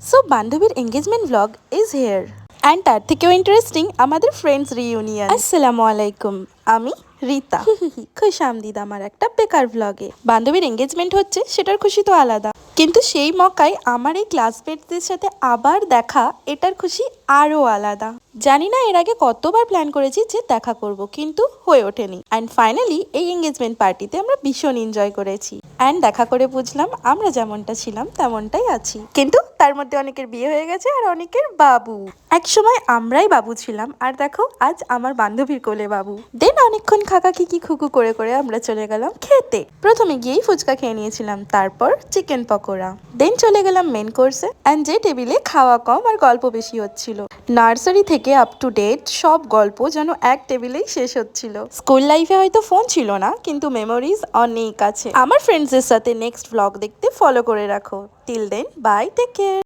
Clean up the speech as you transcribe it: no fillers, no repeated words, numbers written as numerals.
So বান্ধবীর engagement blog is here and তার থেকেও ইন্টারেস্টিং আমাদের ফ্রেন্ডস রিইউনিয়ন। আসসালামু আলাইকুম, আমি রীতা। খুশি আমদিদ আমার একটা বেকার ব্লগে। বান্ধবীর এঙ্গেজমেন্ট হচ্ছে, সেটার খুশি তো আলাদা, কিন্তু সেই মকায় আমার এই ক্লাসমেটদের সাথে আবার দেখা, এটার খুশি আরো আলাদা। জানি না এর আগে কতবার প্ল্যান করেছি যে দেখা করব, কিন্তু হয়ে ওঠেনি। অ্যান্ড ফাইনালি এই এঙ্গেজমেন্ট পার্টিতে আমরা ভীষণ এনজয় করেছি। অ্যান্ড দেখা করে বুঝলাম আমরা যেমনটা ছিলাম তেমনটাই আছি, কিন্তু তার মধ্যে অনেকের বিয়ে হয়ে গেছে আর অনেকের বাবু। এক সময় আমরাই বাবু ছিলাম, আর দেখো আজ আমার বান্ধবীর কোলে বাবু। দেন অনেকক্ষণ খাকাখিকি খুকু করে করে আমরা চলে গেলাম খেতে। প্রথমে গিয়েই ফুচকা খেয়ে নিয়েছিলাম, তারপর চিকেন পকোড়া। দেন চলে গেলাম মেন কোর্সে। অ্যান্ড যে টেবিলে খাওয়া কম আর গল্প বেশি হচ্ছিল, নার্সারি থেকে আপ টু ডেট সব গল্প যেন এক টেবিলেই শেষ হচ্ছিল। স্কুল লাইফে হয়তো ফোন ছিল না, কিন্তু মেমোরিজ অনেক আছে। আমার ফ্রেন্ডসদের সাথে নেক্সট ব্লগ দেখতে ফলো করে রাখো। Till then bye, take care.